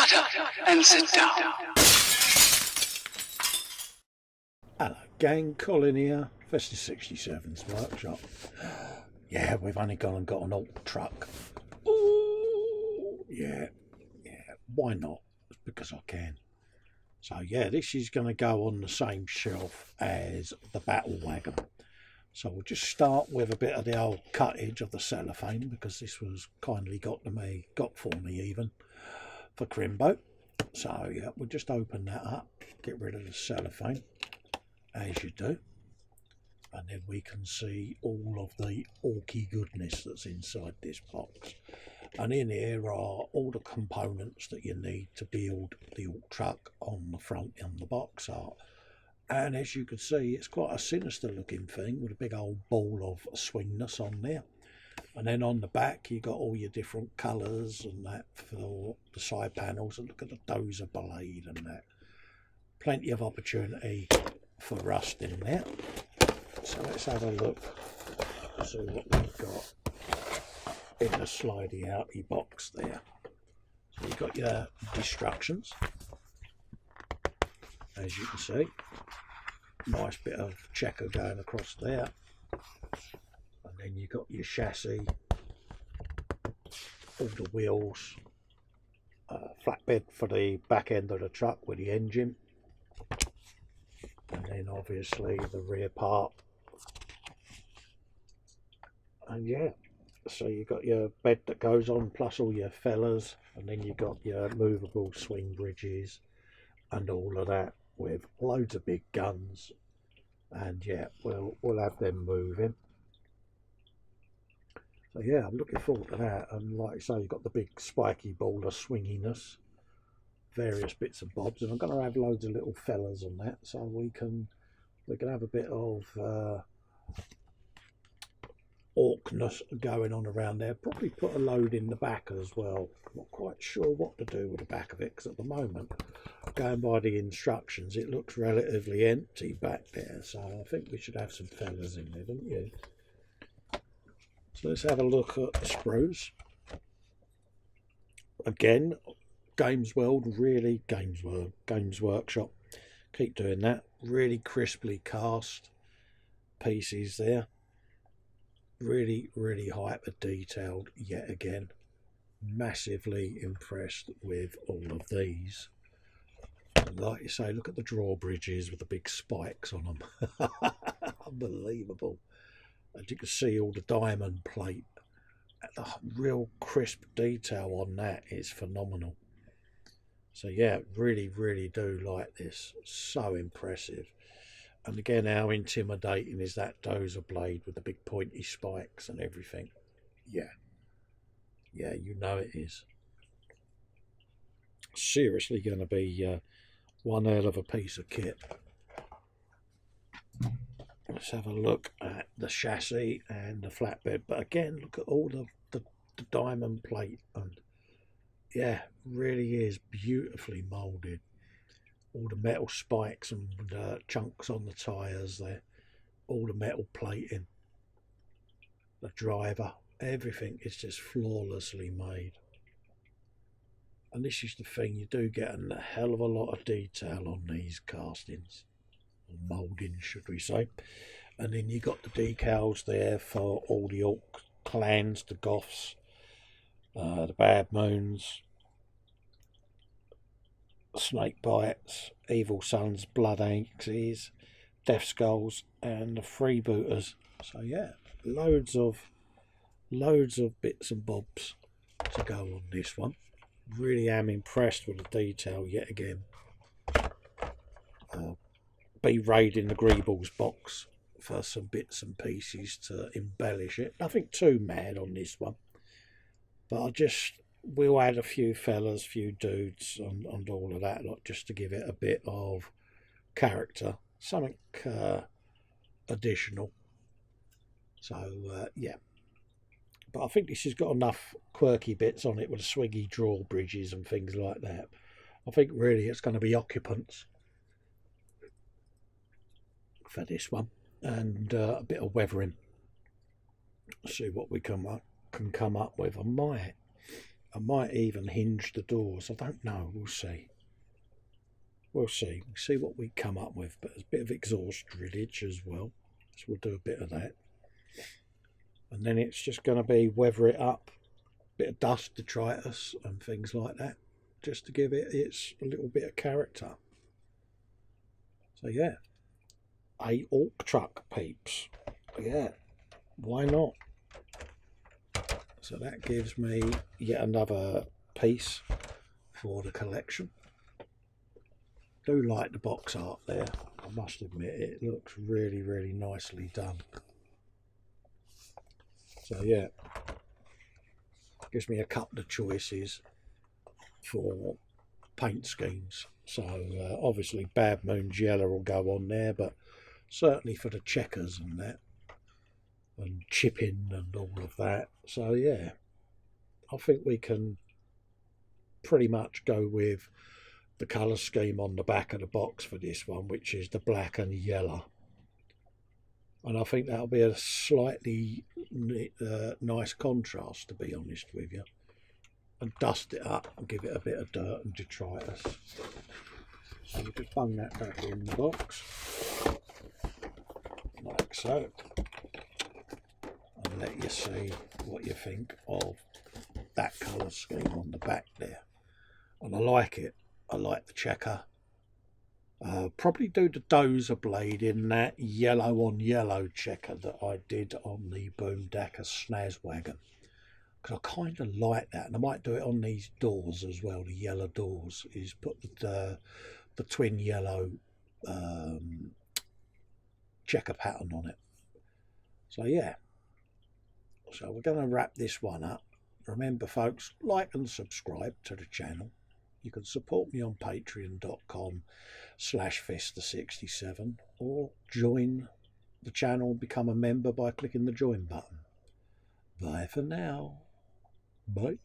Shut up and sit down. Hello gang, Colin here, Festa 67's workshop. Yeah, we've only gone and got an Ork Trukk. Ooh, yeah, why not? Because I can. So yeah, this is going to go on the same shelf as the battle wagon. So we'll just start with a bit of the old cuttage of the cellophane, because this was kindly got for me even, for Crimbo. So yeah, we'll just open that up, get rid of the cellophane, as you do. And then we can see all of the orky goodness that's inside this box. And in here are all the components that you need to build the Ork Trukk on the front and the box art. And as you can see, it's quite a sinister looking thing with a big old ball of swingness on there. And then on the back you got all your different colours and that for the side panels. And look at the dozer blade and that. Plenty of opportunity for rust in there. So let's have a look, see what we've got in the slidey outy box there. So you've got your instructions, as you can see. Nice bit of checker going across there. And then you've got your chassis, all the wheels, flatbed for the back end of the truck with the engine. And then obviously the rear part. And yeah, so you've got your bed that goes on, plus all your fellas, and then you've got your movable swing bridges and all of that, with loads of big guns. And yeah, we'll have them moving. So yeah, I'm looking forward to that. And like I say, you've got the big spiky ball of swinginess, various bits and bobs, and I'm going to have loads of little fellas on that, so we can have a bit of orkness going on around there. Probably put a load in the back as well. Not quite sure what to do with the back of it, because at the moment, going by the instructions, it looks relatively empty back there. So I think we should have some fellas in there, don't you? So let's have a look at the Spruce. Again, Games World, really Games Workshop. Keep doing that. Really crisply cast pieces there. Really hyper detailed yet again. Massively impressed with all of these. And like you say, look at the drawbridges with the big spikes on them. Unbelievable. And you can see all the diamond plate. The real crisp detail on that is phenomenal. So yeah, really do like this. So impressive. And again, how intimidating is that dozer blade with the big pointy spikes and everything. Yeah, you know it is. Seriously going to be one hell of a piece of kit. Let's have a look at the chassis and the flatbed. But again, look at all the diamond plate. And yeah, really is beautifully moulded. All the metal spikes and chunks on the tyres there. All the metal plating. The driver. Everything is just flawlessly made. And this is the thing, you do get a hell of a lot of detail on these castings. Or mouldings, should we say. And then you got the decals there for all the Ork clans, the Goths, the Bad Moons, Snake Bites, Evil Sons, Blood Axes, Death Skulls, and the Freebooters. So yeah, loads of bits and bobs to go on this one. Really am impressed with the detail yet again. Be raiding the Greebles box for some bits and pieces to embellish it. Nothing too mad on this one, but we'll add a few fellas, few dudes and all of that lot, just to give it a bit of character, something additional. So yeah, but I think this has got enough quirky bits on it with the swiggy drawbridges and things like that. I think really it's going to be occupants for this one, and a bit of weathering. See what we can come up with. I might I might even hinge the doors. I don't know. We'll see. We'll see. We'll see what we come up with. But there's a bit of exhaust drillage as well. So we'll do a bit of that. And then it's just going to be weather it up. Bit of dust, detritus and things like that. Just to give it its a little bit of character. So yeah. A Ork Trukk, peeps. Yeah. Why not? So that gives me yet another piece for the collection. Do like the box art there. I must admit it looks really, really nicely done. So yeah, gives me a couple of choices for paint schemes. So obviously Bad Moon's yellow will go on there, but certainly for the checkers and that, and chipping and all of that. So yeah, I think we can pretty much go with the colour scheme on the back of the box for this one, which is the black and yellow. And I think that'll be a slightly nice contrast, to be honest with you. And dust it up and give it a bit of dirt and detritus. So we just bung that back in the box, like so. And let you see what you think of that colour scheme on the back there. And I like it. I like the checker. Probably do the dozer blade in that yellow on yellow checker that I did on the Boomdacker Snaz wagon, because I kind of like that. And I might do it on these doors as well, the yellow doors, is put the twin yellow checker pattern on it. So yeah, so we're going to wrap this one up. Remember folks, like and subscribe to the channel. You can support me on patreon.com/Festa67 or join the channel, become a member by clicking the join button. Bye for now. Bye.